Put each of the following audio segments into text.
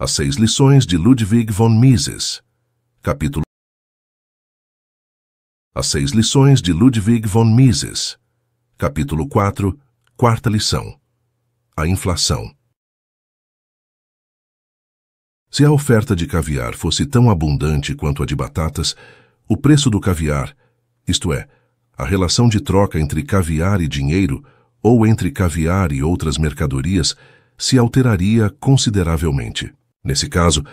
As 6 lições de Ludwig von Mises. Capítulo. As 6 lições de Ludwig von Mises. Capítulo 4, quarta lição. A inflação. Se a oferta de caviar fosse tão abundante quanto a de batatas, o preço do caviar, isto é, a relação de troca entre caviar e dinheiro, ou entre caviar e outras mercadorias, se alteraria consideravelmente. Nesse caso,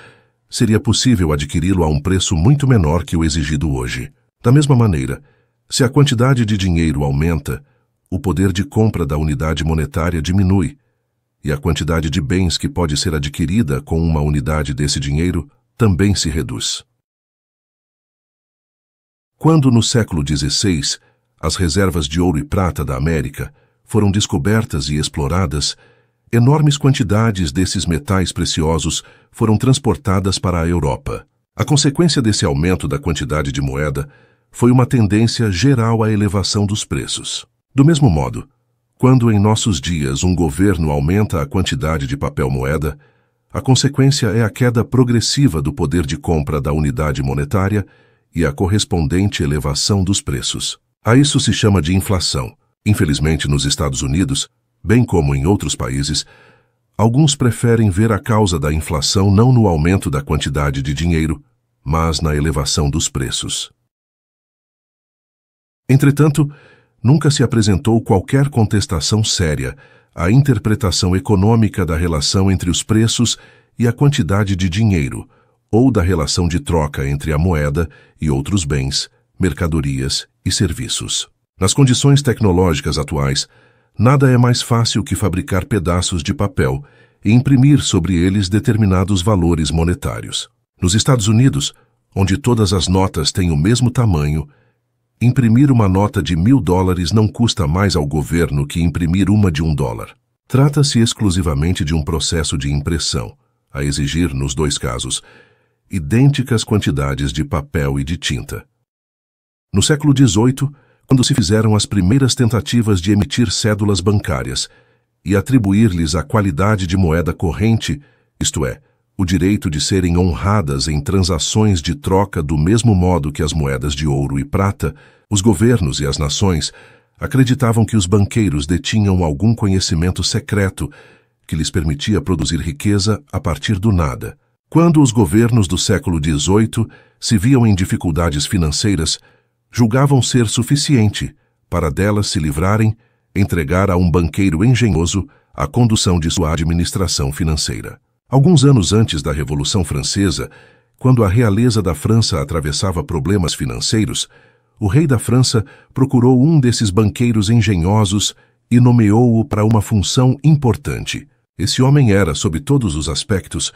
seria possível adquiri-lo a um preço muito menor que o exigido hoje. Da mesma maneira, se a quantidade de dinheiro aumenta, o poder de compra da unidade monetária diminui, e a quantidade de bens que pode ser adquirida com uma unidade desse dinheiro também se reduz. Quando, no século XVI, as reservas de ouro e prata da América foram descobertas e exploradas, enormes quantidades desses metais preciosos foram transportadas para a Europa. A consequência desse aumento da quantidade de moeda foi uma tendência geral à elevação dos preços. Do mesmo modo, quando em nossos dias um governo aumenta a quantidade de papel-moeda, a consequência é a queda progressiva do poder de compra da unidade monetária e a correspondente elevação dos preços. A isso se chama de inflação. Infelizmente, nos Estados Unidos, bem como em outros países, alguns preferem ver a causa da inflação não no aumento da quantidade de dinheiro, mas na elevação dos preços. Entretanto, nunca se apresentou qualquer contestação séria à interpretação econômica da relação entre os preços e a quantidade de dinheiro, ou da relação de troca entre a moeda e outros bens, mercadorias e serviços. Nas condições tecnológicas atuais, nada é mais fácil que fabricar pedaços de papel e imprimir sobre eles determinados valores monetários. Nos Estados Unidos, onde todas as notas têm o mesmo tamanho, imprimir uma nota de $1.000 não custa mais ao governo que imprimir uma de $1. Trata-se exclusivamente de um processo de impressão, a exigir, nos dois casos, idênticas quantidades de papel e de tinta. No século XVIII, quando se fizeram as primeiras tentativas de emitir cédulas bancárias e atribuir-lhes a qualidade de moeda corrente, isto é, o direito de serem honradas em transações de troca do mesmo modo que as moedas de ouro e prata, os governos e as nações acreditavam que os banqueiros detinham algum conhecimento secreto que lhes permitia produzir riqueza a partir do nada. Quando os governos do século XVIII se viam em dificuldades financeiras, julgavam ser suficiente para delas se livrarem, entregar a um banqueiro engenhoso a condução de sua administração financeira. Alguns anos antes da Revolução Francesa, quando a realeza da França atravessava problemas financeiros, o rei da França procurou um desses banqueiros engenhosos e nomeou-o para uma função importante. Esse homem era, sob todos os aspectos,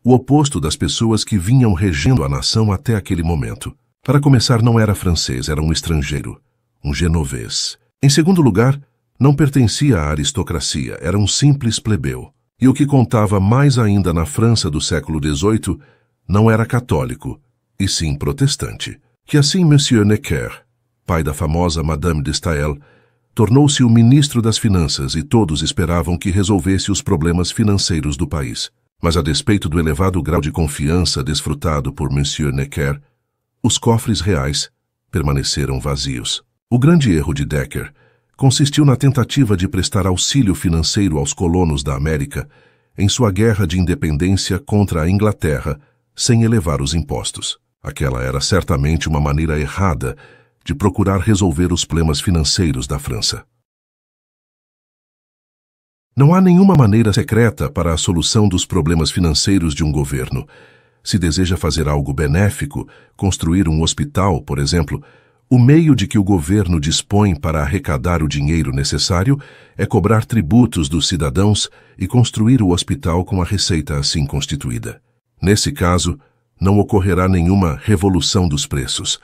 o oposto das pessoas que vinham regendo a nação até aquele momento. Para começar, não era francês, era um estrangeiro, um genovês. Em segundo lugar, não pertencia à aristocracia, era um simples plebeu. E o que contava mais ainda na França do século XVIII, não era católico, e sim protestante. Que assim Monsieur Necker, pai da famosa Madame de Staël, tornou-se o ministro das Finanças e todos esperavam que resolvesse os problemas financeiros do país. Mas a despeito do elevado grau de confiança desfrutado por Monsieur Necker, os cofres reais permaneceram vazios. O grande erro de Necker consistiu na tentativa de prestar auxílio financeiro aos colonos da América em sua guerra de independência contra a Inglaterra, sem elevar os impostos. Aquela era certamente uma maneira errada de procurar resolver os problemas financeiros da França. Não há nenhuma maneira secreta para a solução dos problemas financeiros de um governo. Se deseja fazer algo benéfico, construir um hospital, por exemplo, o meio de que o governo dispõe para arrecadar o dinheiro necessário é cobrar tributos dos cidadãos e construir o hospital com a receita assim constituída. Nesse caso, não ocorrerá nenhuma revolução dos preços,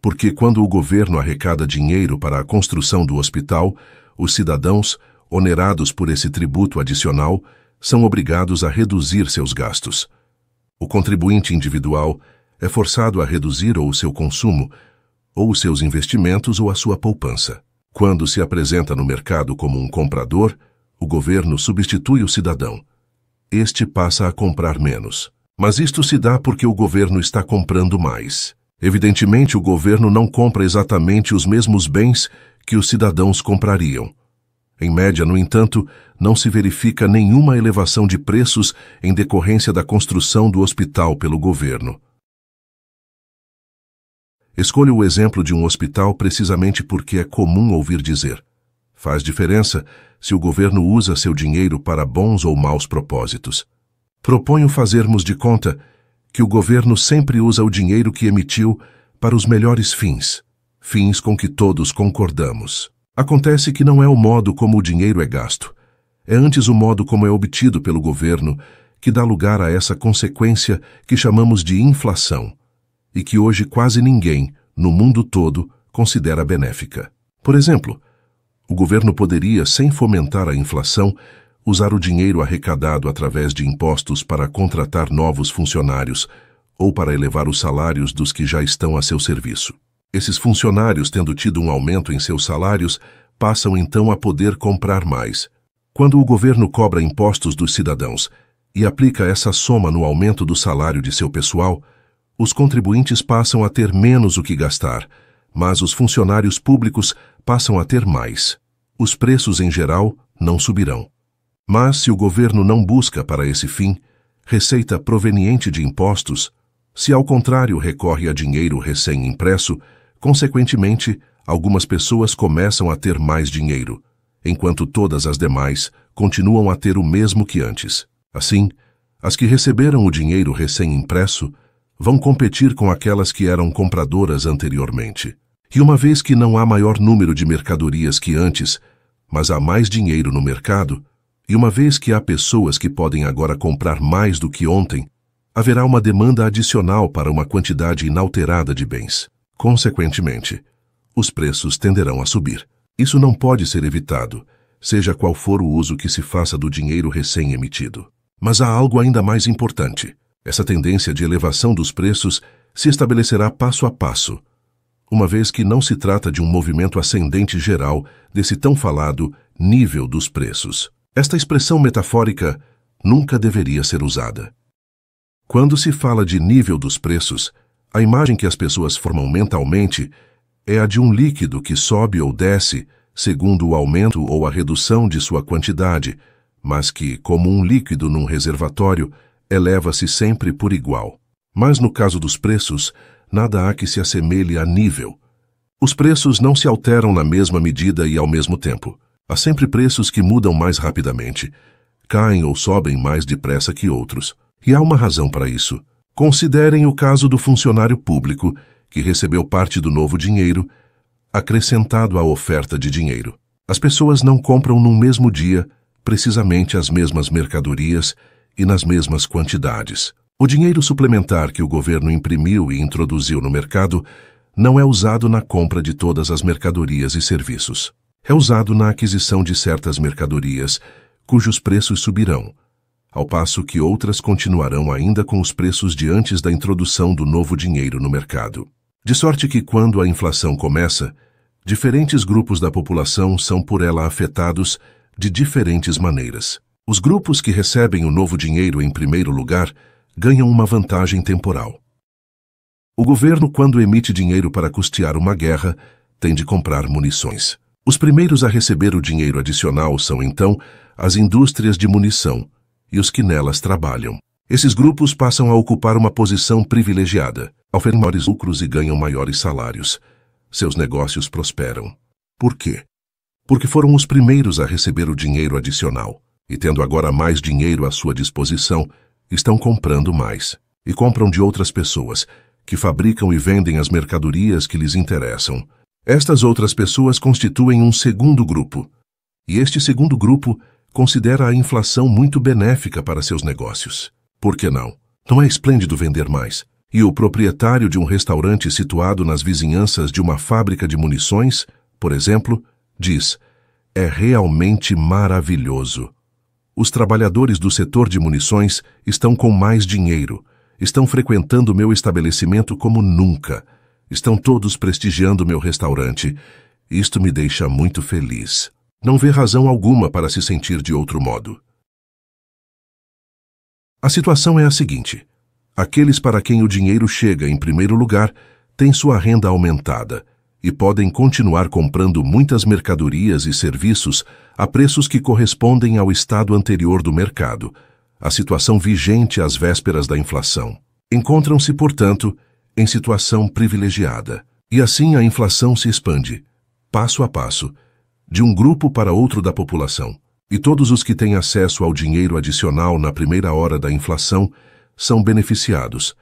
porque quando o governo arrecada dinheiro para a construção do hospital, os cidadãos, onerados por esse tributo adicional, são obrigados a reduzir seus gastos. O contribuinte individual é forçado a reduzir ou o seu consumo, ou os seus investimentos ou a sua poupança. Quando se apresenta no mercado como um comprador, o governo substitui o cidadão. este passa a comprar menos. Mas isto se dá porque o governo está comprando mais. Evidentemente, o governo não compra exatamente os mesmos bens que os cidadãos comprariam. Em média, no entanto, não se verifica nenhuma elevação de preços em decorrência da construção do hospital pelo governo. Escolho o exemplo de um hospital precisamente porque é comum ouvir dizer: faz diferença se o governo usa seu dinheiro para bons ou maus propósitos. Proponho fazermos de conta que o governo sempre usa o dinheiro que emitiu para os melhores fins, fins com que todos concordamos. Acontece que não é o modo como o dinheiro é gasto, é antes o modo como é obtido pelo governo que dá lugar a essa consequência que chamamos de inflação, e que hoje quase ninguém, no mundo todo, considera benéfica. Por exemplo, o governo poderia, sem fomentar a inflação, usar o dinheiro arrecadado através de impostos para contratar novos funcionários ou para elevar os salários dos que já estão a seu serviço. Esses funcionários, tendo tido um aumento em seus salários, passam então a poder comprar mais. Quando o governo cobra impostos dos cidadãos e aplica essa soma no aumento do salário de seu pessoal, os contribuintes passam a ter menos o que gastar, mas os funcionários públicos passam a ter mais. Os preços, em geral, não subirão. Mas, se o governo não busca para esse fim receita proveniente de impostos, se ao contrário recorre a dinheiro recém-impresso, consequentemente, algumas pessoas começam a ter mais dinheiro, enquanto todas as demais continuam a ter o mesmo que antes. Assim, as que receberam o dinheiro recém-impresso vão competir com aquelas que eram compradoras anteriormente. E uma vez que não há maior número de mercadorias que antes, mas há mais dinheiro no mercado, e uma vez que há pessoas que podem agora comprar mais do que ontem, haverá uma demanda adicional para uma quantidade inalterada de bens. Consequentemente, os preços tenderão a subir. Isso não pode ser evitado, seja qual for o uso que se faça do dinheiro recém-emitido. Mas há algo ainda mais importante. Essa tendência de elevação dos preços se estabelecerá passo a passo, uma vez que não se trata de um movimento ascendente geral desse tão falado nível dos preços. Esta expressão metafórica nunca deveria ser usada. Quando se fala de nível dos preços, a imagem que as pessoas formam mentalmente é a de um líquido que sobe ou desce segundo o aumento ou a redução de sua quantidade, mas que, como um líquido num reservatório, eleva-se sempre por igual. Mas no caso dos preços, nada há que se assemelhe a nível. Os preços não se alteram na mesma medida e ao mesmo tempo. Há sempre preços que mudam mais rapidamente, caem ou sobem mais depressa que outros. E há uma razão para isso. Considerem o caso do funcionário público, que recebeu parte do novo dinheiro, acrescentado à oferta de dinheiro. As pessoas não compram num mesmo dia, precisamente as mesmas mercadorias e nas mesmas quantidades. O dinheiro suplementar que o governo imprimiu e introduziu no mercado não é usado na compra de todas as mercadorias e serviços. É usado na aquisição de certas mercadorias, cujos preços subirão, ao passo que outras continuarão ainda com os preços de antes da introdução do novo dinheiro no mercado. De sorte que, quando a inflação começa, diferentes grupos da população são por ela afetados de diferentes maneiras. Os grupos que recebem o novo dinheiro em primeiro lugar ganham uma vantagem temporal. O governo, quando emite dinheiro para custear uma guerra, tem de comprar munições. Os primeiros a receber o dinheiro adicional são, então, as indústrias de munição e os que nelas trabalham. Esses grupos passam a ocupar uma posição privilegiada, oferecem maiores lucros e ganham maiores salários. Seus negócios prosperam. Por quê? Porque foram os primeiros a receber o dinheiro adicional, e tendo agora mais dinheiro à sua disposição, estão comprando mais. E compram de outras pessoas, que fabricam e vendem as mercadorias que lhes interessam. Estas outras pessoas constituem um segundo grupo, e este segundo grupo considera a inflação muito benéfica para seus negócios. Por que não? Não é esplêndido vender mais? E o proprietário de um restaurante situado nas vizinhanças de uma fábrica de munições, por exemplo, diz: é realmente maravilhoso. Os trabalhadores do setor de munições estão com mais dinheiro, estão frequentando meu estabelecimento como nunca, estão todos prestigiando meu restaurante. Isto me deixa muito feliz. Não vê razão alguma para se sentir de outro modo. A situação é a seguinte: aqueles para quem o dinheiro chega em primeiro lugar têm sua renda aumentada e podem continuar comprando muitas mercadorias e serviços a preços que correspondem ao estado anterior do mercado, a situação vigente às vésperas da inflação. Encontram-se, portanto, em situação privilegiada. E assim a inflação se expande, passo a passo, de um grupo para outro da população. E todos os que têm acesso ao dinheiro adicional na primeira hora da inflação são beneficiados,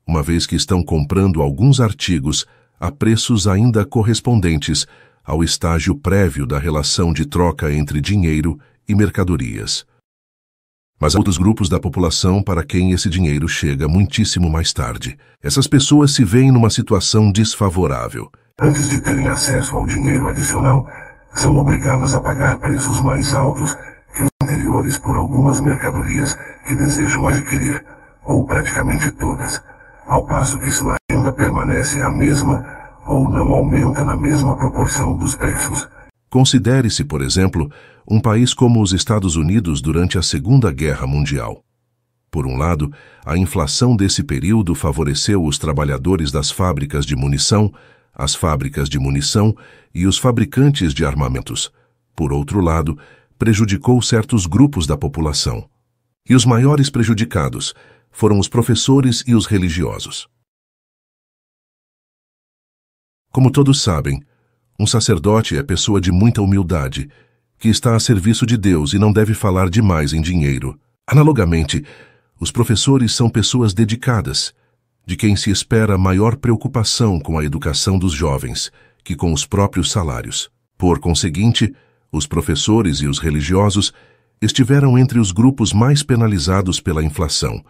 uma vez que estão comprando alguns artigos a preços ainda correspondentes ao estágio prévio da relação de troca entre dinheiro e mercadorias. Mas há outros grupos da população para quem esse dinheiro chega muitíssimo mais tarde. Essas pessoas se veem numa situação desfavorável. Antes de terem acesso ao dinheiro adicional, são obrigados a pagar preços mais altos que os anteriores por algumas mercadorias que desejam adquirir, ou praticamente todas, ao passo que sua renda permanece a mesma ou não aumenta na mesma proporção dos preços. Considere-se, por exemplo, um país como os Estados Unidos durante a Segunda Guerra Mundial. Por um lado, a inflação desse período favoreceu os trabalhadores das fábricas de munição, as fábricas de munição e os fabricantes de armamentos. Por outro lado, prejudicou certos grupos da população. E os maiores prejudicados foram os professores e os religiosos. Como todos sabem, um sacerdote é pessoa de muita humildade, que está a serviço de Deus e não deve falar demais em dinheiro. Analogamente, os professores são pessoas dedicadas, de quem se espera maior preocupação com a educação dos jovens que com os próprios salários. Por conseguinte, os professores e os religiosos estiveram entre os grupos mais penalizados pela inflação,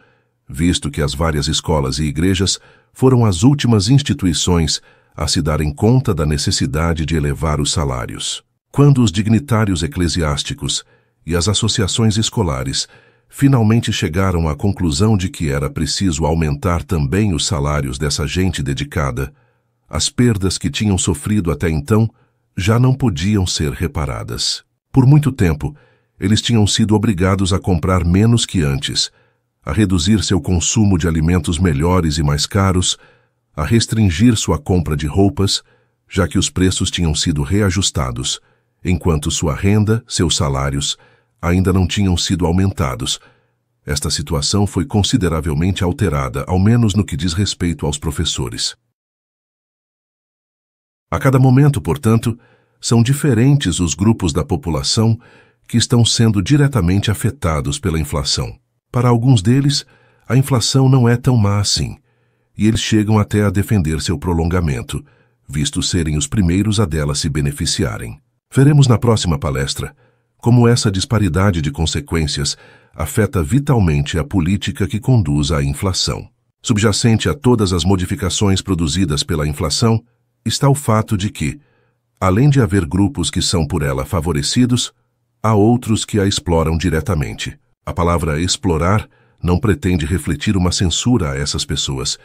visto que as várias escolas e igrejas foram as últimas instituições a se darem conta da necessidade de elevar os salários. Quando os dignitários eclesiásticos e as associações escolares finalmente chegaram à conclusão de que era preciso aumentar também os salários dessa gente dedicada, as perdas que tinham sofrido até então já não podiam ser reparadas. Por muito tempo, eles tinham sido obrigados a comprar menos que antes, a reduzir seu consumo de alimentos melhores e mais caros, a restringir sua compra de roupas, já que os preços tinham sido reajustados, enquanto sua renda, seus salários, ainda não tinham sido aumentados. Esta situação foi consideravelmente alterada, ao menos no que diz respeito aos professores. A cada momento, portanto, são diferentes os grupos da população que estão sendo diretamente afetados pela inflação. Para alguns deles, a inflação não é tão má assim, e eles chegam até a defender seu prolongamento, visto serem os primeiros a dela se beneficiarem. Veremos na próxima palestra como essa disparidade de consequências afeta vitalmente a política que conduz à inflação. Subjacente a todas as modificações produzidas pela inflação está o fato de que, além de haver grupos que são por ela favorecidos, há outros que a exploram diretamente. A palavra explorar não pretende refletir uma censura a essas pessoas,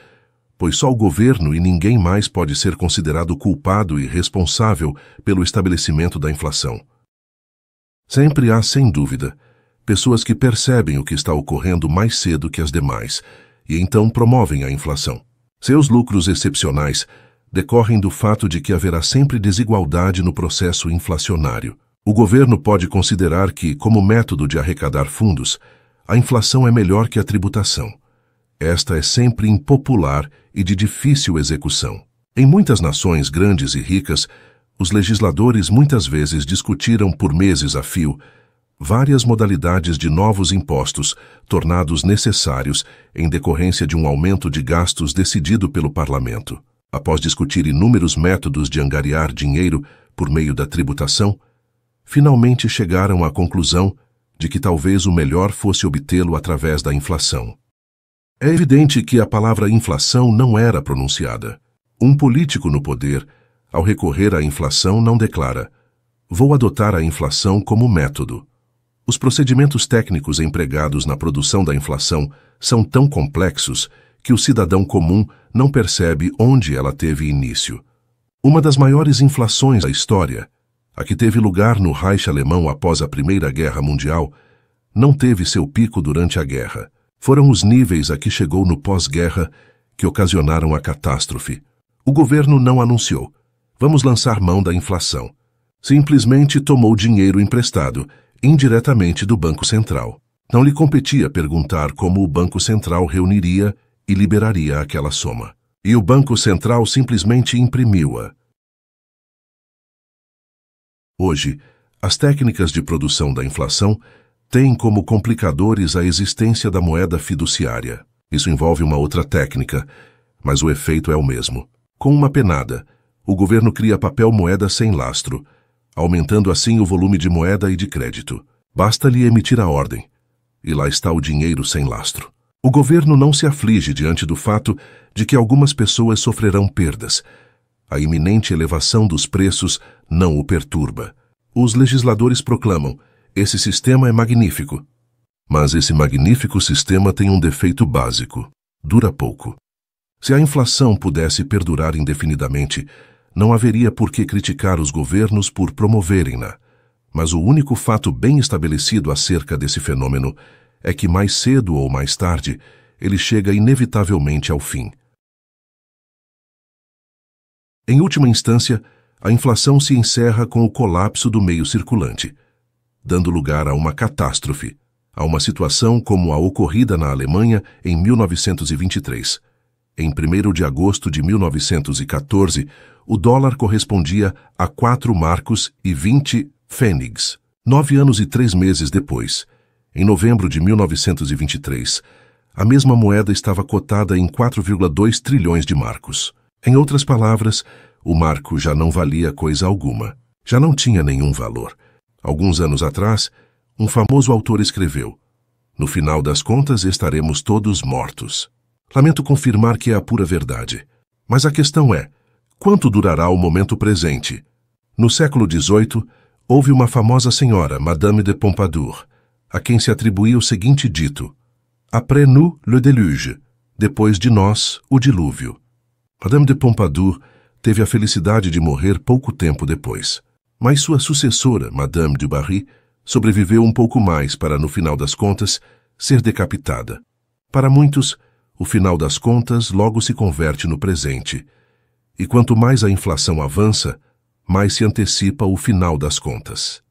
pois só o governo e ninguém mais pode ser considerado culpado e responsável pelo estabelecimento da inflação. Sempre há, sem dúvida, pessoas que percebem o que está ocorrendo mais cedo que as demais e então promovem a inflação. Seus lucros excepcionais decorrem do fato de que haverá sempre desigualdade no processo inflacionário. O governo pode considerar que, como método de arrecadar fundos, a inflação é melhor que a tributação. Esta é sempre impopular e de difícil execução. Em muitas nações grandes e ricas, os legisladores muitas vezes discutiram por meses a fio várias modalidades de novos impostos tornados necessários em decorrência de um aumento de gastos decidido pelo parlamento. Após discutir inúmeros métodos de angariar dinheiro por meio da tributação, finalmente chegaram à conclusão de que talvez o melhor fosse obtê-lo através da inflação. É evidente que a palavra inflação não era pronunciada. Um político no poder, ao recorrer à inflação, não declara: vou adotar a inflação como método. Os procedimentos técnicos empregados na produção da inflação são tão complexos que o cidadão comum não percebe onde ela teve início. Uma das maiores inflações da história, a que teve lugar no Reich alemão após a Primeira Guerra Mundial, não teve seu pico durante a guerra. Foram os níveis a que chegou no pós-guerra que ocasionaram a catástrofe. O governo não anunciou: vamos lançar mão da inflação. Simplesmente tomou dinheiro emprestado, indiretamente do Banco Central. Não lhe competia perguntar como o Banco Central reuniria e liberaria aquela soma. E o Banco Central simplesmente imprimiu-a. Hoje, as técnicas de produção da inflação têm como complicadores a existência da moeda fiduciária. Isso envolve uma outra técnica, mas o efeito é o mesmo. Com uma penada, o governo cria papel moeda sem lastro, aumentando assim o volume de moeda e de crédito. Basta-lhe emitir a ordem, e lá está o dinheiro sem lastro. O governo não se aflige diante do fato de que algumas pessoas sofrerão perdas. A iminente elevação dos preços não o perturba. Os legisladores proclamam: esse sistema é magnífico. Mas esse magnífico sistema tem um defeito básico: dura pouco. Se a inflação pudesse perdurar indefinidamente, não haveria por que criticar os governos por promoverem-na. Mas o único fato bem estabelecido acerca desse fenômeno é que mais cedo ou mais tarde ele chega inevitavelmente ao fim. Em última instância, a inflação se encerra com o colapso do meio circulante, dando lugar a uma catástrofe, a uma situação como a ocorrida na Alemanha em 1923. Em 1º de agosto de 1914, o dólar correspondia a 4 marcos e 20 pfennigs. 9 anos e 3 meses depois, em novembro de 1923, a mesma moeda estava cotada em 4,2 trilhões de marcos. Em outras palavras, o marco já não valia coisa alguma. Já não tinha nenhum valor. Alguns anos atrás, um famoso autor escreveu: no final das contas estaremos todos mortos. Lamento confirmar que é a pura verdade. Mas a questão é: quanto durará o momento presente? No século XVIII, houve uma famosa senhora, Madame de Pompadour, a quem se atribuía o seguinte dito: Après nous, le déluge. Depois de nós, o dilúvio. Madame de Pompadour teve a felicidade de morrer pouco tempo depois. Mas sua sucessora, Madame du Barry, sobreviveu um pouco mais para, no final das contas, ser decapitada. Para muitos, o final das contas logo se converte no presente. E quanto mais a inflação avança, mais se antecipa o final das contas.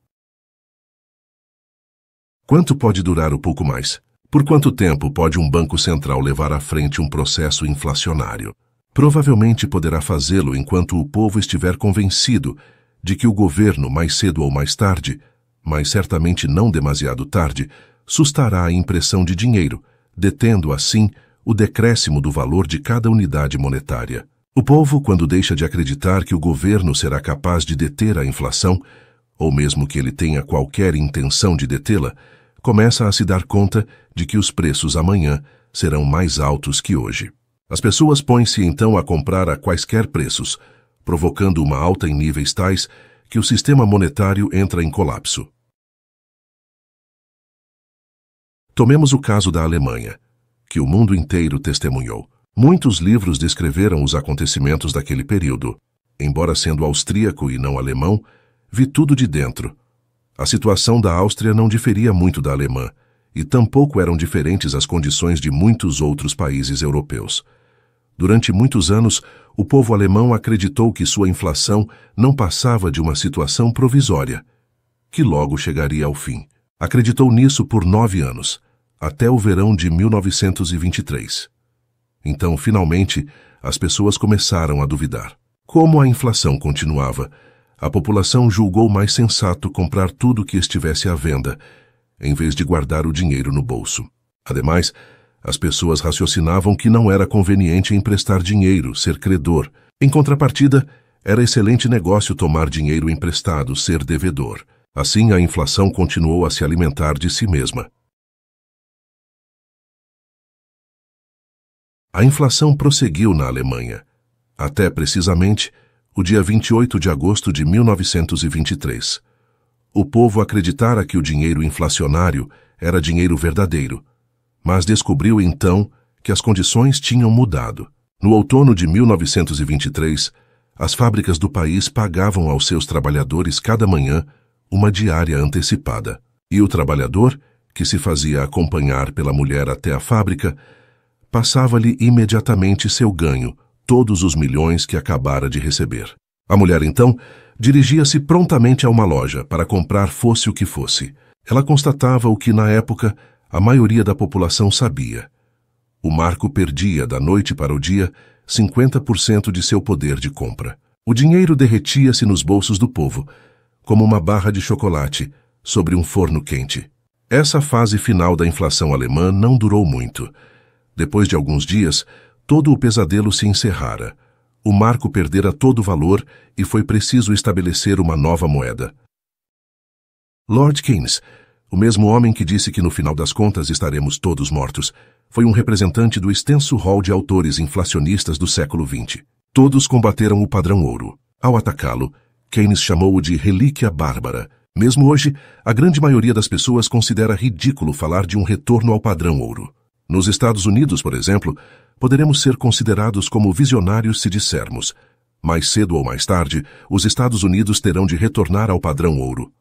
Quanto pode durar o pouco mais? Por quanto tempo pode um banco central levar à frente um processo inflacionário? Provavelmente poderá fazê-lo enquanto o povo estiver convencido de que o governo, mais cedo ou mais tarde, mas certamente não demasiado tarde, sustará a impressão de dinheiro, detendo assim o decréscimo do valor de cada unidade monetária. O povo, quando deixa de acreditar que o governo será capaz de deter a inflação, ou mesmo que ele tenha qualquer intenção de detê-la, começa a se dar conta de que os preços amanhã serão mais altos que hoje. As pessoas põem-se então a comprar a quaisquer preços, provocando uma alta em níveis tais que o sistema monetário entra em colapso. Tomemos o caso da Alemanha, que o mundo inteiro testemunhou. Muitos livros descreveram os acontecimentos daquele período. Embora sendo austríaco e não alemão, vi tudo de dentro. A situação da Áustria não diferia muito da alemã, e tampouco eram diferentes as condições de muitos outros países europeus. Durante muitos anos, o povo alemão acreditou que sua inflação não passava de uma situação provisória, que logo chegaria ao fim. Acreditou nisso por 9 anos, até o verão de 1923. Então, finalmente, as pessoas começaram a duvidar. Como a inflação continuava, a população julgou mais sensato comprar tudo que estivesse à venda, em vez de guardar o dinheiro no bolso. Ademais, as pessoas raciocinavam que não era conveniente emprestar dinheiro, ser credor. Em contrapartida, era excelente negócio tomar dinheiro emprestado, ser devedor. Assim, a inflação continuou a se alimentar de si mesma. A inflação prosseguiu na Alemanha, até precisamente o dia 28 de agosto de 1923. O povo acreditara que o dinheiro inflacionário era dinheiro verdadeiro, mas descobriu então que as condições tinham mudado. No outono de 1923, as fábricas do país pagavam aos seus trabalhadores cada manhã uma diária antecipada, e o trabalhador, que se fazia acompanhar pela mulher até a fábrica, passava-lhe imediatamente seu ganho, todos os milhões que acabara de receber. A mulher, então, dirigia-se prontamente a uma loja para comprar fosse o que fosse. Ela constatava o que, na época, a maioria da população sabia. O Marco perdia, da noite para o dia, 50% de seu poder de compra. O dinheiro derretia-se nos bolsos do povo, como uma barra de chocolate sobre um forno quente. Essa fase final da inflação alemã não durou muito. Depois de alguns dias, todo o pesadelo se encerrara. O marco perdera todo o valor e foi preciso estabelecer uma nova moeda. Lord Keynes, o mesmo homem que disse que no final das contas estaremos todos mortos, foi um representante do extenso rol de autores inflacionistas do século XX. Todos combateram o padrão ouro. Ao atacá-lo, Keynes chamou-o de relíquia bárbara. Mesmo hoje, a grande maioria das pessoas considera ridículo falar de um retorno ao padrão ouro. Nos Estados Unidos, por exemplo, poderemos ser considerados como visionários se dissermos: mais cedo ou mais tarde, os Estados Unidos terão de retornar ao padrão ouro.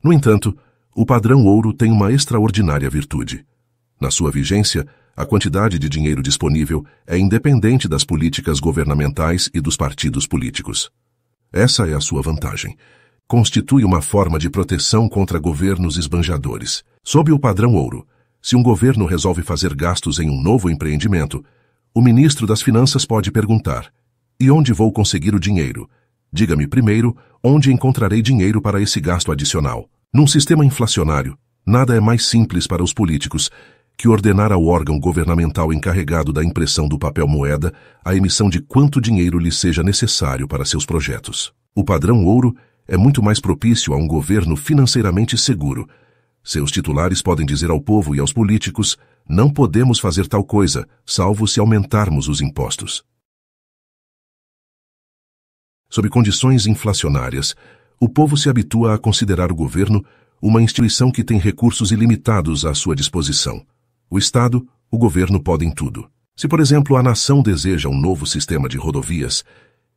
No entanto, o padrão ouro tem uma extraordinária virtude. Na sua vigência, a quantidade de dinheiro disponível é independente das políticas governamentais e dos partidos políticos. Essa é a sua vantagem. Constitui uma forma de proteção contra governos esbanjadores. Sob o padrão ouro, se um governo resolve fazer gastos em um novo empreendimento, o ministro das Finanças pode perguntar: e onde vou conseguir o dinheiro? Diga-me primeiro onde encontrarei dinheiro para esse gasto adicional. Num sistema inflacionário, nada é mais simples para os políticos que ordenar ao órgão governamental encarregado da impressão do papel moeda a emissão de quanto dinheiro lhe seja necessário para seus projetos. O padrão ouro é muito mais propício a um governo financeiramente seguro. Seus titulares podem dizer ao povo e aos políticos: não podemos fazer tal coisa, salvo se aumentarmos os impostos. Sob condições inflacionárias, o povo se habitua a considerar o governo uma instituição que tem recursos ilimitados à sua disposição. O Estado, o governo podem tudo. Se, por exemplo, a nação deseja um novo sistema de rodovias,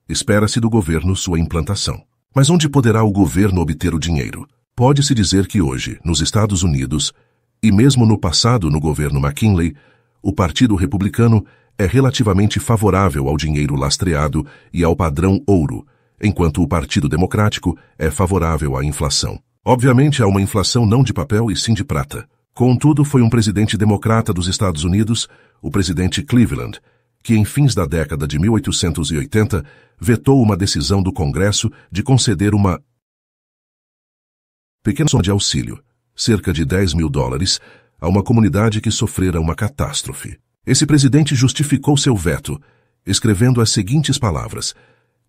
espera-se do governo sua implantação. Mas onde poderá o governo obter o dinheiro? Pode-se dizer que hoje, nos Estados Unidos, e mesmo no passado no governo McKinley, o Partido Republicano é relativamente favorável ao dinheiro lastreado e ao padrão ouro, enquanto o Partido Democrático é favorável à inflação. Obviamente há uma inflação não de papel e sim de prata. Contudo, foi um presidente democrata dos Estados Unidos, o presidente Cleveland, que em fins da década de 1880 vetou uma decisão do Congresso de conceder uma pequena soma de auxílio, cerca de $10.000, a uma comunidade que sofrera uma catástrofe. Esse presidente justificou seu veto, escrevendo as seguintes palavras: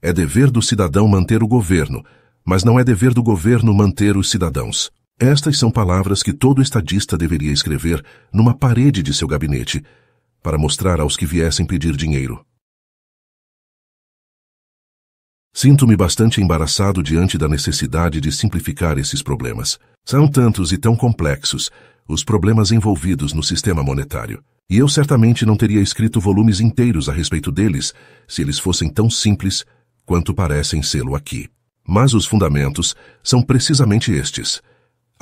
é dever do cidadão manter o governo, mas não é dever do governo manter os cidadãos. Estas são palavras que todo estadista deveria escrever numa parede de seu gabinete, para mostrar aos que viessem pedir dinheiro. Sinto-me bastante embaraçado diante da necessidade de simplificar esses problemas. São tantos e tão complexos os problemas envolvidos no sistema monetário, e eu certamente não teria escrito volumes inteiros a respeito deles se eles fossem tão simples quanto parecem sê-lo aqui. Mas os fundamentos são precisamente estes.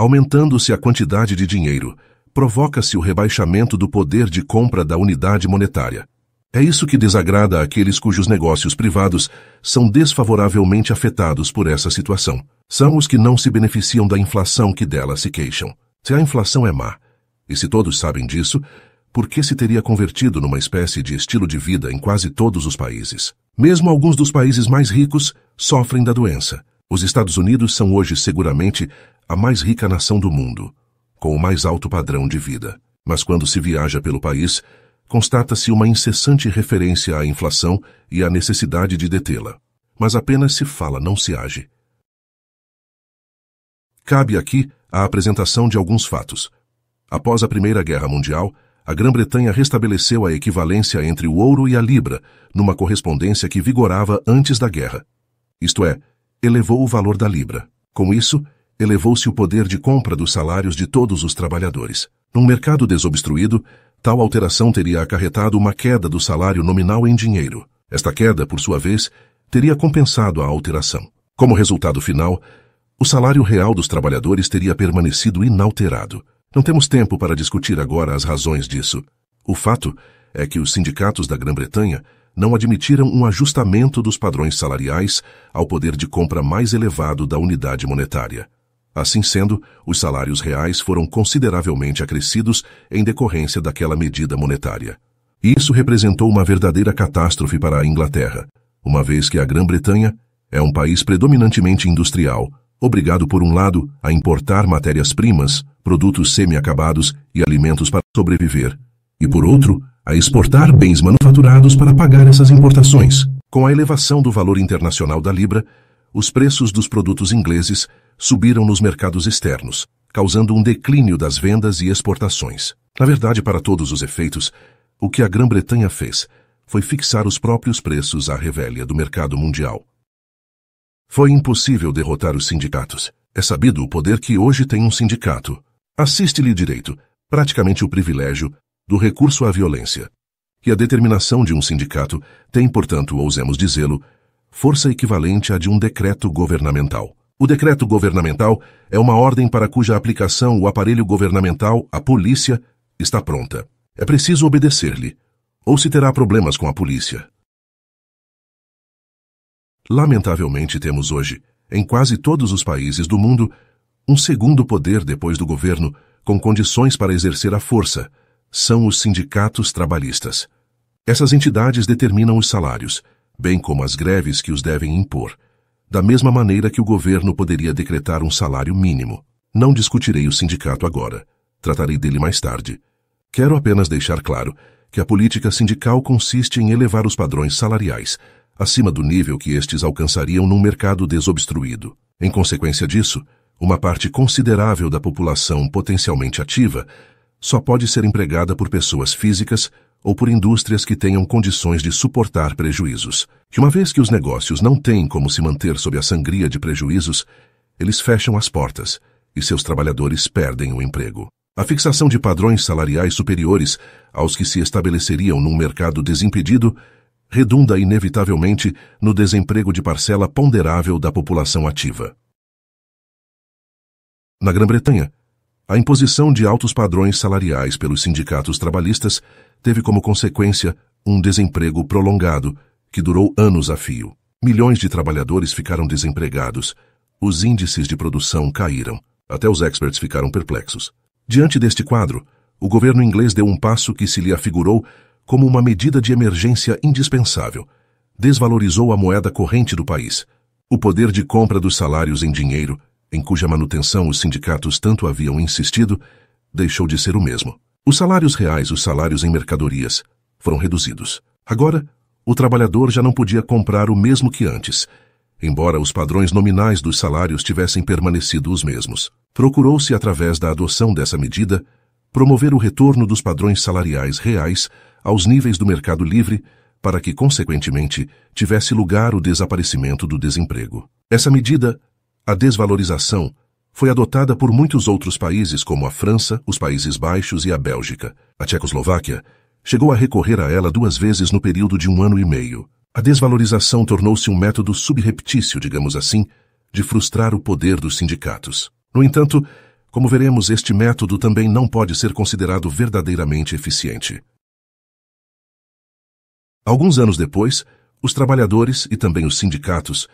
Aumentando-se a quantidade de dinheiro, provoca-se o rebaixamento do poder de compra da unidade monetária. É isso que desagrada àqueles cujos negócios privados são desfavoravelmente afetados por essa situação. São os que não se beneficiam da inflação que dela se queixam. Se a inflação é má, e se todos sabem disso, por que se teria convertido numa espécie de estilo de vida em quase todos os países? Mesmo alguns dos países mais ricos sofrem da doença. Os Estados Unidos são hoje seguramente a mais rica nação do mundo, com o mais alto padrão de vida. Mas quando se viaja pelo país, constata-se uma incessante referência à inflação e à necessidade de detê-la. Mas apenas se fala, não se age. Cabe aqui a apresentação de alguns fatos. Após a Primeira Guerra Mundial, a Grã-Bretanha restabeleceu a equivalência entre o ouro e a libra, numa correspondência que vigorava antes da guerra. Isto é, elevou o valor da libra. Com isso, elevou-se o poder de compra dos salários de todos os trabalhadores. Num mercado desobstruído, tal alteração teria acarretado uma queda do salário nominal em dinheiro. Esta queda, por sua vez, teria compensado a alteração. Como resultado final, o salário real dos trabalhadores teria permanecido inalterado. Não temos tempo para discutir agora as razões disso. O fato é que os sindicatos da Grã-Bretanha não admitiram um ajustamento dos padrões salariais ao poder de compra mais elevado da unidade monetária. Assim sendo, os salários reais foram consideravelmente acrescidos em decorrência daquela medida monetária. Isso representou uma verdadeira catástrofe para a Inglaterra, uma vez que a Grã-Bretanha é um país predominantemente industrial, obrigado por um lado a importar matérias-primas, produtos semi-acabados e alimentos para sobreviver, e por outro, a exportar bens manufaturados para pagar essas importações. Com a elevação do valor internacional da libra, os preços dos produtos ingleses subiram nos mercados externos, causando um declínio das vendas e exportações. Na verdade, para todos os efeitos, o que a Grã-Bretanha fez foi fixar os próprios preços à revelia do mercado mundial. Foi impossível derrotar os sindicatos. É sabido o poder que hoje tem um sindicato. Assiste-lhe direito, praticamente o privilégio, do recurso à violência. E a determinação de um sindicato tem, portanto, ousemos dizê-lo, força equivalente à de um decreto governamental. O decreto governamental é uma ordem para cuja aplicação o aparelho governamental, a polícia, está pronta. É preciso obedecer-lhe, ou se terá problemas com a polícia. Lamentavelmente temos hoje, em quase todos os países do mundo, um segundo poder depois do governo, com condições para exercer a força. São os sindicatos trabalhistas. Essas entidades determinam os salários, bem como as greves que os devem impor, da mesma maneira que o governo poderia decretar um salário mínimo. Não discutirei o sindicato agora. Tratarei dele mais tarde. Quero apenas deixar claro que a política sindical consiste em elevar os padrões salariais acima do nível que estes alcançariam num mercado desobstruído. Em consequência disso, uma parte considerável da população potencialmente ativa só pode ser empregada por pessoas físicas ou por indústrias que tenham condições de suportar prejuízos. Que uma vez que os negócios não têm como se manter sob a sangria de prejuízos, eles fecham as portas e seus trabalhadores perdem o emprego. A fixação de padrões salariais superiores aos que se estabeleceriam num mercado desimpedido redunda inevitavelmente no desemprego de parcela ponderável da população ativa. Na Grã-Bretanha, a imposição de altos padrões salariais pelos sindicatos trabalhistas teve como consequência um desemprego prolongado, que durou anos a fio. Milhões de trabalhadores ficaram desempregados. Os índices de produção caíram. Até os experts ficaram perplexos. Diante deste quadro, o governo inglês deu um passo que se lhe afigurou como uma medida de emergência indispensável. Desvalorizou a moeda corrente do país. O poder de compra dos salários em dinheiro, em cuja manutenção os sindicatos tanto haviam insistido, deixou de ser o mesmo. Os salários reais, os salários em mercadorias, foram reduzidos. Agora, o trabalhador já não podia comprar o mesmo que antes, embora os padrões nominais dos salários tivessem permanecido os mesmos. Procurou-se, através da adoção dessa medida, promover o retorno dos padrões salariais reais aos níveis do mercado livre, para que, consequentemente, tivesse lugar o desaparecimento do desemprego. Essa medida, a desvalorização, foi adotada por muitos outros países como a França, os Países Baixos e a Bélgica. A Tchecoslováquia chegou a recorrer a ela 2 vezes no período de 1 ano e meio. A desvalorização tornou-se um método subreptício, digamos assim, de frustrar o poder dos sindicatos. No entanto, como veremos, este método também não pode ser considerado verdadeiramente eficiente. Alguns anos depois, os trabalhadores e também os sindicatos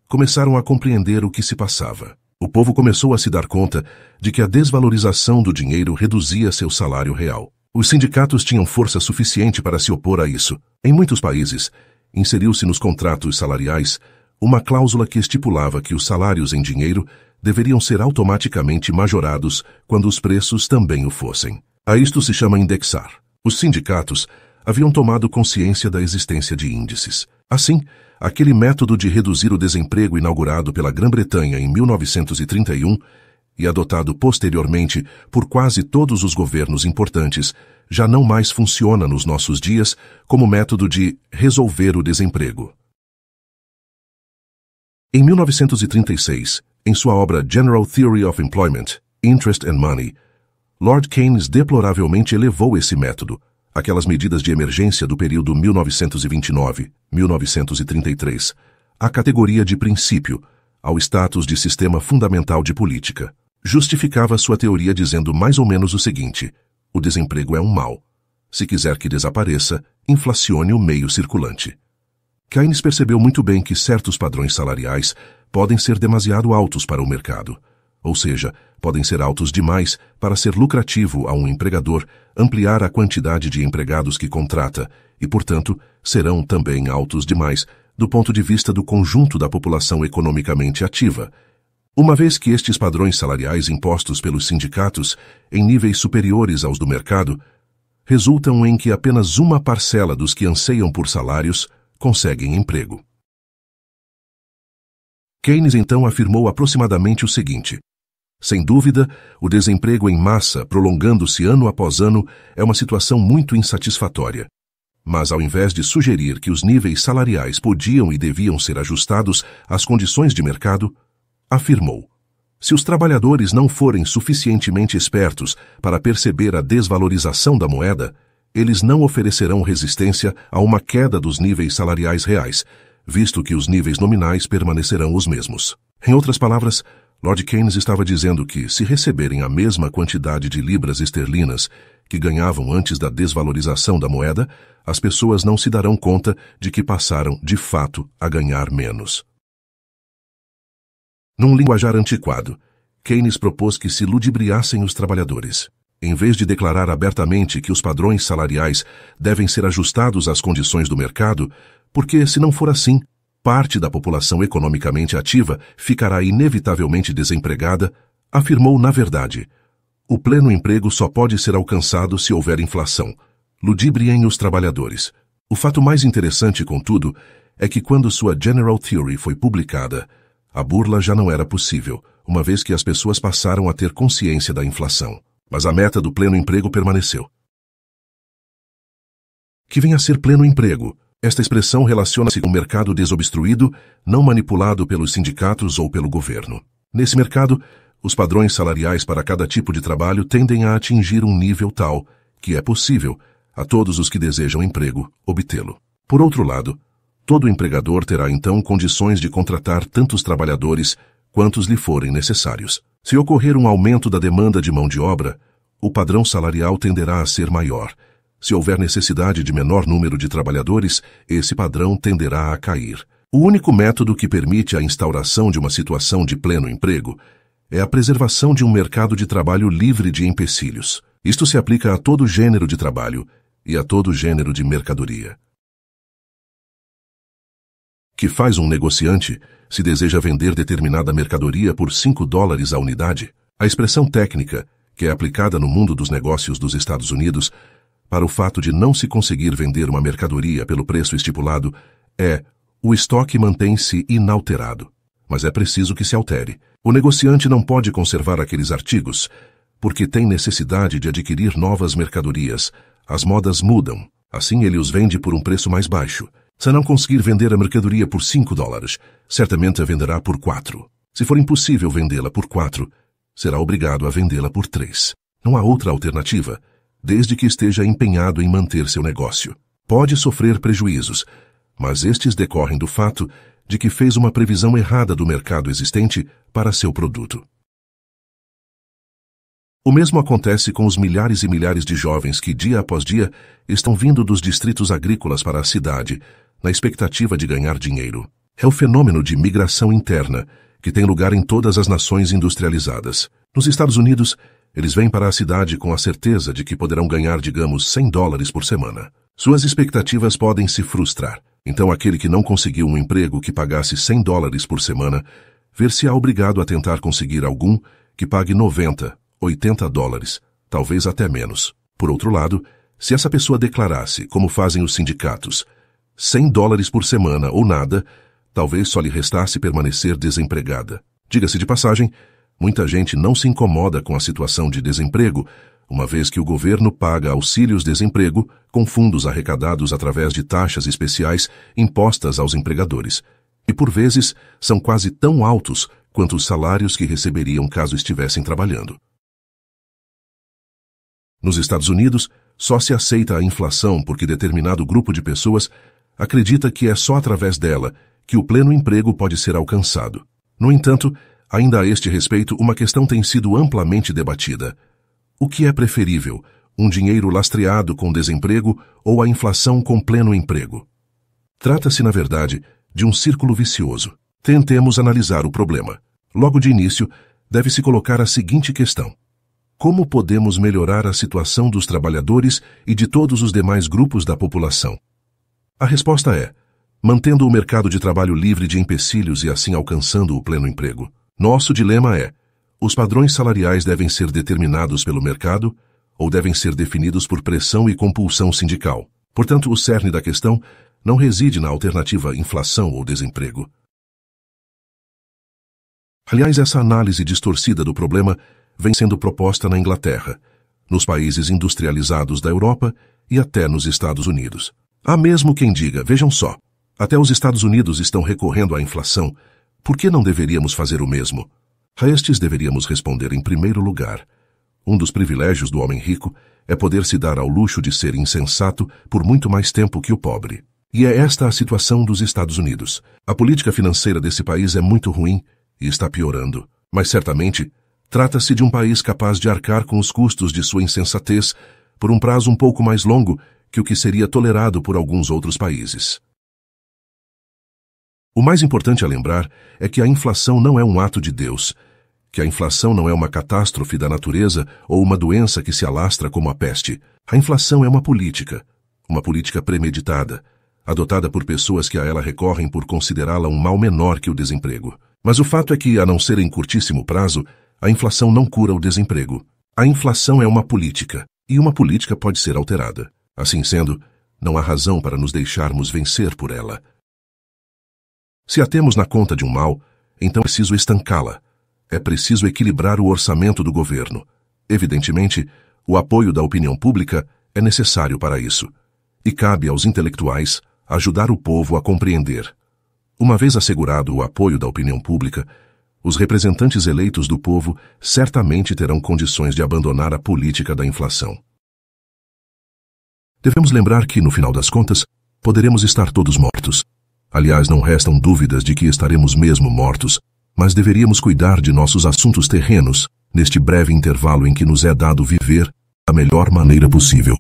começaram a compreender o que se passava. O povo começou a se dar conta de que a desvalorização do dinheiro reduzia seu salário real. Os sindicatos tinham força suficiente para se opor a isso. Em muitos países, inseriu-se nos contratos salariais uma cláusula que estipulava que os salários em dinheiro deveriam ser automaticamente majorados quando os preços também o fossem. A isto se chama indexar. Os sindicatos haviam tomado consciência da existência de índices. Assim, aquele método de reduzir o desemprego inaugurado pela Grã-Bretanha em 1931 e adotado posteriormente por quase todos os governos importantes, já não mais funciona nos nossos dias como método de resolver o desemprego. Em 1936, em sua obra General Theory of Employment, Interest and Money, Lord Keynes deploravelmente elevou esse método, aquelas medidas de emergência do período 1929-1933, à categoria de princípio, ao status de sistema fundamental de política. Justificava sua teoria dizendo mais ou menos o seguinte: o desemprego é um mal. Se quiser que desapareça, inflacione o meio circulante. Keynes percebeu muito bem que certos padrões salariais podem ser demasiado altos para o mercado, ou seja, podem ser altos demais para ser lucrativo a um empregador ampliar a quantidade de empregados que contrata e, portanto, serão também altos demais do ponto de vista do conjunto da população economicamente ativa, uma vez que estes padrões salariais impostos pelos sindicatos em níveis superiores aos do mercado resultam em que apenas uma parcela dos que anseiam por salários conseguem emprego. Keynes então afirmou aproximadamente o seguinte: sem dúvida, o desemprego em massa, prolongando-se ano após ano, é uma situação muito insatisfatória. Mas ao invés de sugerir que os níveis salariais podiam e deviam ser ajustados às condições de mercado, afirmou: se os trabalhadores não forem suficientemente espertos para perceber a desvalorização da moeda, eles não oferecerão resistência a uma queda dos níveis salariais reais, visto que os níveis nominais permanecerão os mesmos. Em outras palavras, Lord Keynes estava dizendo que, se receberem a mesma quantidade de libras esterlinas que ganhavam antes da desvalorização da moeda, as pessoas não se darão conta de que passaram, de fato, a ganhar menos. Num linguajar antiquado, Keynes propôs que se ludibriassem os trabalhadores. Em vez de declarar abertamente que os padrões salariais devem ser ajustados às condições do mercado, porque, se não for assim, parte da população economicamente ativa ficará inevitavelmente desempregada, afirmou na verdade: o pleno emprego só pode ser alcançado se houver inflação. Ludibriem os trabalhadores. O fato mais interessante, contudo, é que quando sua General Theory foi publicada, a burla já não era possível, uma vez que as pessoas passaram a ter consciência da inflação. Mas a meta do pleno emprego permaneceu. Que vem a ser pleno emprego? Esta expressão relaciona-se com um mercado desobstruído, não manipulado pelos sindicatos ou pelo governo. Nesse mercado, os padrões salariais para cada tipo de trabalho tendem a atingir um nível tal que é possível, a todos os que desejam emprego, obtê-lo. Por outro lado, todo empregador terá então condições de contratar tantos trabalhadores quantos lhe forem necessários. Se ocorrer um aumento da demanda de mão de obra, o padrão salarial tenderá a ser maior. Se houver necessidade de menor número de trabalhadores, esse padrão tenderá a cair. O único método que permite a instauração de uma situação de pleno emprego é a preservação de um mercado de trabalho livre de empecilhos. Isto se aplica a todo gênero de trabalho e a todo gênero de mercadoria. Que faz um negociante se deseja vender determinada mercadoria por $5 a unidade? A expressão técnica, que é aplicada no mundo dos negócios dos Estados Unidos, para o fato de não se conseguir vender uma mercadoria pelo preço estipulado, é: o estoque mantém-se inalterado. Mas é preciso que se altere. O negociante não pode conservar aqueles artigos, porque tem necessidade de adquirir novas mercadorias. As modas mudam. Assim ele os vende por um preço mais baixo. Se não conseguir vender a mercadoria por $5, certamente a venderá por 4. Se for impossível vendê-la por 4, será obrigado a vendê-la por 3. Não há outra alternativa, desde que esteja empenhado em manter seu negócio. Pode sofrer prejuízos, mas estes decorrem do fato de que fez uma previsão errada do mercado existente para seu produto. O mesmo acontece com os milhares e milhares de jovens que, dia após dia, estão vindo dos distritos agrícolas para a cidade, na expectativa de ganhar dinheiro. É o fenômeno de migração interna, que tem lugar em todas as nações industrializadas. Nos Estados Unidos, eles vêm para a cidade com a certeza de que poderão ganhar, digamos, $100 por semana. Suas expectativas podem se frustrar. Então aquele que não conseguiu um emprego que pagasse $100 por semana, ver-se-á obrigado a tentar conseguir algum que pague $90, $80, talvez até menos. Por outro lado, se essa pessoa declarasse, como fazem os sindicatos, $100 por semana ou nada, talvez só lhe restasse permanecer desempregada. Diga-se de passagem, muita gente não se incomoda com a situação de desemprego, uma vez que o governo paga auxílios-desemprego com fundos arrecadados através de taxas especiais impostas aos empregadores, e por vezes são quase tão altos quanto os salários que receberiam caso estivessem trabalhando. Nos Estados Unidos, só se aceita a inflação porque determinado grupo de pessoas acredita que é só através dela que o pleno emprego pode ser alcançado. No entanto, ainda a este respeito, uma questão tem sido amplamente debatida. O que é preferível, um dinheiro lastreado com desemprego ou a inflação com pleno emprego? Trata-se, na verdade, de um círculo vicioso. Tentemos analisar o problema. Logo de início, deve-se colocar a seguinte questão: como podemos melhorar a situação dos trabalhadores e de todos os demais grupos da população? A resposta é: mantendo o mercado de trabalho livre de empecilhos e assim alcançando o pleno emprego. Nosso dilema é: os padrões salariais devem ser determinados pelo mercado ou devem ser definidos por pressão e compulsão sindical? Portanto, o cerne da questão não reside na alternativa inflação ou desemprego. Aliás, essa análise distorcida do problema vem sendo proposta na Inglaterra, nos países industrializados da Europa e até nos Estados Unidos. Há mesmo quem diga: vejam só, até os Estados Unidos estão recorrendo à inflação, por que não deveríamos fazer o mesmo? A estes deveríamos responder em primeiro lugar: um dos privilégios do homem rico é poder se dar ao luxo de ser insensato por muito mais tempo que o pobre. E é esta a situação dos Estados Unidos. A política financeira desse país é muito ruim e está piorando. Mas certamente, trata-se de um país capaz de arcar com os custos de sua insensatez por um prazo um pouco mais longo que o que seria tolerado por alguns outros países. O mais importante a lembrar é que a inflação não é um ato de Deus, que a inflação não é uma catástrofe da natureza ou uma doença que se alastra como a peste. A inflação é uma política premeditada, adotada por pessoas que a ela recorrem por considerá-la um mal menor que o desemprego. Mas o fato é que, a não ser em curtíssimo prazo, a inflação não cura o desemprego. A inflação é uma política, e uma política pode ser alterada. Assim sendo, não há razão para nos deixarmos vencer por ela. Se a temos na conta de um mal, então é preciso estancá-la. É preciso equilibrar o orçamento do governo. Evidentemente, o apoio da opinião pública é necessário para isso. E cabe aos intelectuais ajudar o povo a compreender. Uma vez assegurado o apoio da opinião pública, os representantes eleitos do povo certamente terão condições de abandonar a política da inflação. Devemos lembrar que, no final das contas, poderemos estar todos mortos. Aliás, não restam dúvidas de que estaremos mesmo mortos, mas deveríamos cuidar de nossos assuntos terrenos neste breve intervalo em que nos é dado viver da melhor maneira possível.